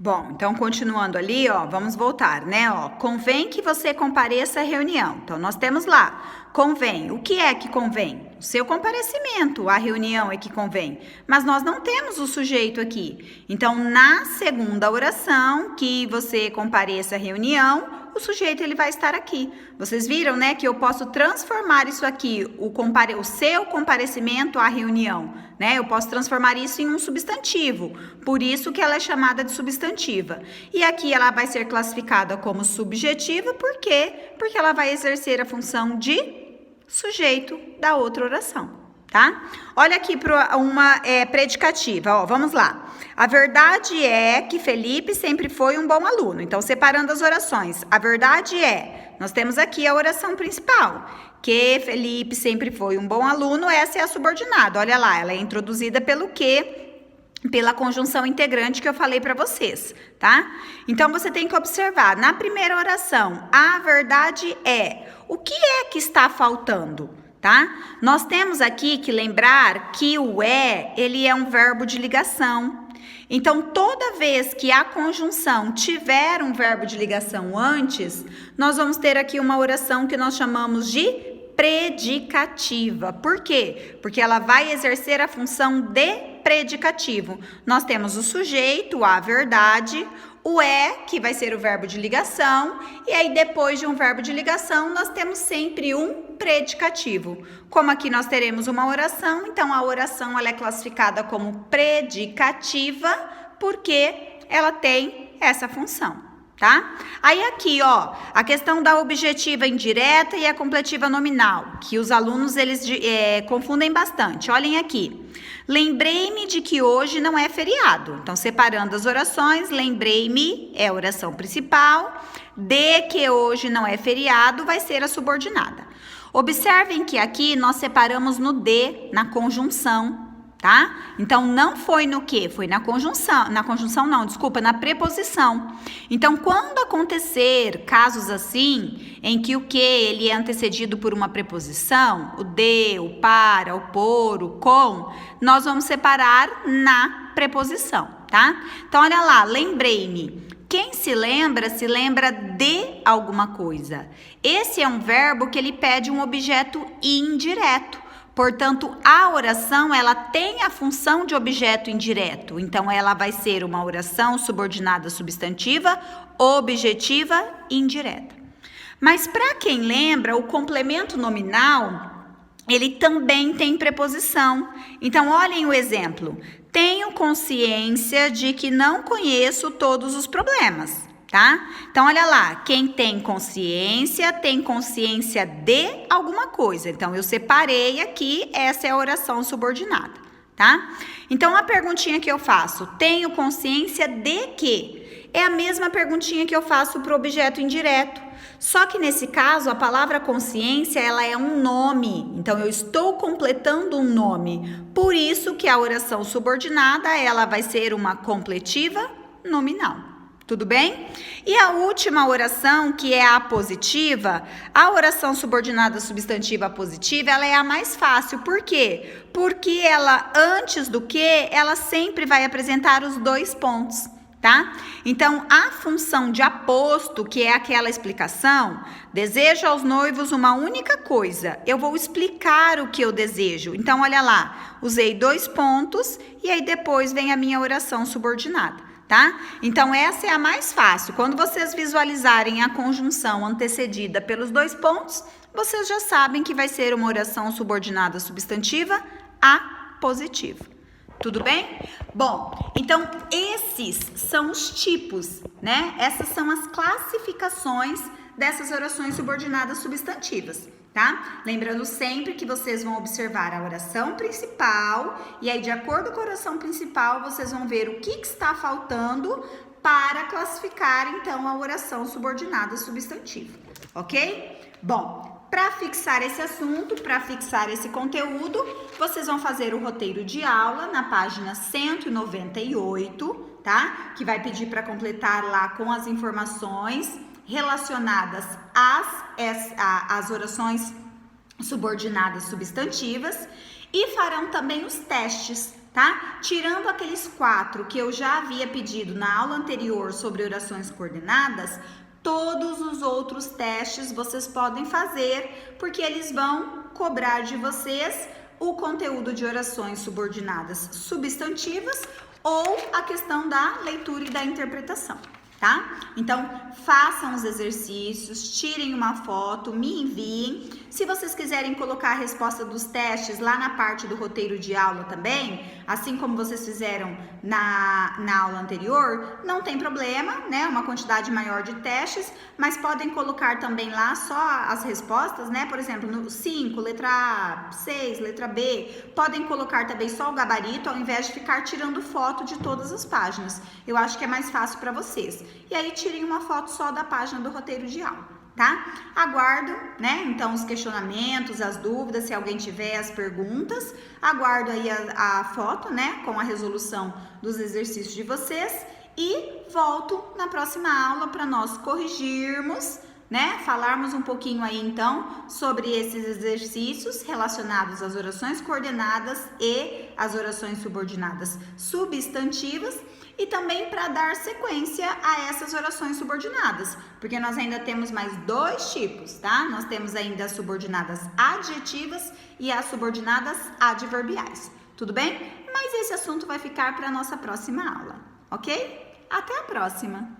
Bom, então continuando ali, ó, vamos voltar, né? Ó, convém que você compareça à reunião. Então, nós temos lá, convém. O que é que convém? O seu comparecimento à reunião é que convém. Mas nós não temos o sujeito aqui. Então, na segunda oração, que você compareça à reunião, o sujeito ele vai estar aqui. Vocês viram, né, que eu posso transformar isso aqui, o seu comparecimento à reunião, né? Eu posso transformar isso em um substantivo. Por isso que ela é chamada de substantiva. E aqui ela vai ser classificada como subjetiva, por quê? Porque ela vai exercer a função de sujeito da outra oração. Tá? Olha aqui para uma predicativa, ó, vamos lá. A verdade é que Felipe sempre foi um bom aluno. Então, separando as orações. A verdade é, nós temos aqui a oração principal, que Felipe sempre foi um bom aluno, essa é a subordinada. Olha lá, ela é introduzida pelo que? Pela conjunção integrante que eu falei para vocês, tá? Então, você tem que observar, na primeira oração, a verdade é, o que é que está faltando? Tá? Nós temos aqui que lembrar que o ele é um verbo de ligação. Então, toda vez que a conjunção tiver um verbo de ligação antes, nós vamos ter aqui uma oração que nós chamamos de predicativa. Por quê? Porque ela vai exercer a função de predicativo. Nós temos o sujeito, a verdade, o que vai ser o verbo de ligação, e aí depois de um verbo de ligação, nós temos sempre um predicativo. Como aqui nós teremos uma oração, então a oração ela é classificada como predicativa, porque ela tem essa função, tá? Aí aqui, ó, a questão da objetiva indireta e a completiva nominal, que os alunos eles confundem bastante. Olhem aqui. Lembrei-me de que hoje não é feriado. Então, separando as orações, lembrei-me é a oração principal, de que hoje não é feriado vai ser a subordinada. Observem que aqui nós separamos no de, na conjunção, tá? Então, não foi no que? Foi na conjunção não, desculpa, na preposição. Então, quando acontecer casos assim, em que o que ele é antecedido por uma preposição, o de, o para, o por, o com, nós vamos separar na preposição, tá? Então, olha lá, lembrei-me. Quem se lembra de alguma coisa. Esse é um verbo que ele pede um objeto indireto. Portanto, a oração, ela tem a função de objeto indireto. Então, ela vai ser uma oração subordinada substantiva, objetiva e indireta. Mas, para quem lembra, o complemento nominal, ele também tem preposição. Então, olhem o exemplo. Tenho consciência de que não conheço todos os problemas, tá? Então, olha lá, quem tem consciência de alguma coisa. Então, eu separei aqui, essa é a oração subordinada, tá? Então, a perguntinha que eu faço, tenho consciência de quê? É a mesma perguntinha que eu faço para o objeto indireto. Só que nesse caso, a palavra consciência, ela é um nome. Então, eu estou completando um nome. Por isso que a oração subordinada, ela vai ser uma completiva nominal. Tudo bem? E a última oração, que é a positiva, a oração subordinada substantiva positiva, ela é a mais fácil. Por quê? Porque ela, antes do que, ela sempre vai apresentar os dois pontos. Tá? Então, a função de aposto, que é aquela explicação, desejo aos noivos uma única coisa. Eu vou explicar o que eu desejo. Então, olha lá, usei dois pontos e aí depois vem a minha oração subordinada, tá? Então, essa é a mais fácil. Quando vocês visualizarem a conjunção antecedida pelos dois pontos, vocês já sabem que vai ser uma oração subordinada substantiva a positiva. Tudo bem? Bom, então esses são os tipos, né? Essas são as classificações dessas orações subordinadas substantivas, tá? Lembrando sempre que vocês vão observar a oração principal e aí, de acordo com a oração principal, vocês vão ver o que está faltando para classificar, então, a oração subordinada substantiva, ok? Bom, para fixar esse assunto, para fixar esse conteúdo, vocês vão fazer o roteiro de aula na página 198, tá? Que vai pedir para completar lá com as informações relacionadas às orações subordinadas substantivas e farão também os testes, tá? Tirando aqueles 4 que eu já havia pedido na aula anterior sobre orações coordenadas, todos os outros testes vocês podem fazer, porque eles vão cobrar de vocês o conteúdo de orações subordinadas substantivas ou a questão da leitura e da interpretação, tá? Então, façam os exercícios, tirem uma foto, me enviem. Se vocês quiserem colocar a resposta dos testes lá na parte do roteiro de aula também, assim como vocês fizeram na aula anterior, não tem problema, né? Uma quantidade maior de testes, mas podem colocar também lá só as respostas, né? Por exemplo, no 5, letra A, 6, letra B. Podem colocar também só o gabarito, ao invés de ficar tirando foto de todas as páginas. Eu acho que é mais fácil para vocês. E aí, tirem uma foto só da página do roteiro de aula, tá? Aguardo, né? Então, os questionamentos, as dúvidas, se alguém tiver as perguntas, aguardo aí a foto, né? Com a resolução dos exercícios de vocês e volto na próxima aula para nós corrigirmos, né? Falarmos um pouquinho aí então sobre esses exercícios relacionados às orações coordenadas e às orações subordinadas substantivas e também para dar sequência a essas orações subordinadas, porque nós ainda temos mais 2 tipos, tá? Nós temos ainda as subordinadas adjetivas e as subordinadas adverbiais, tudo bem? Mas esse assunto vai ficar para a nossa próxima aula, ok? Até a próxima!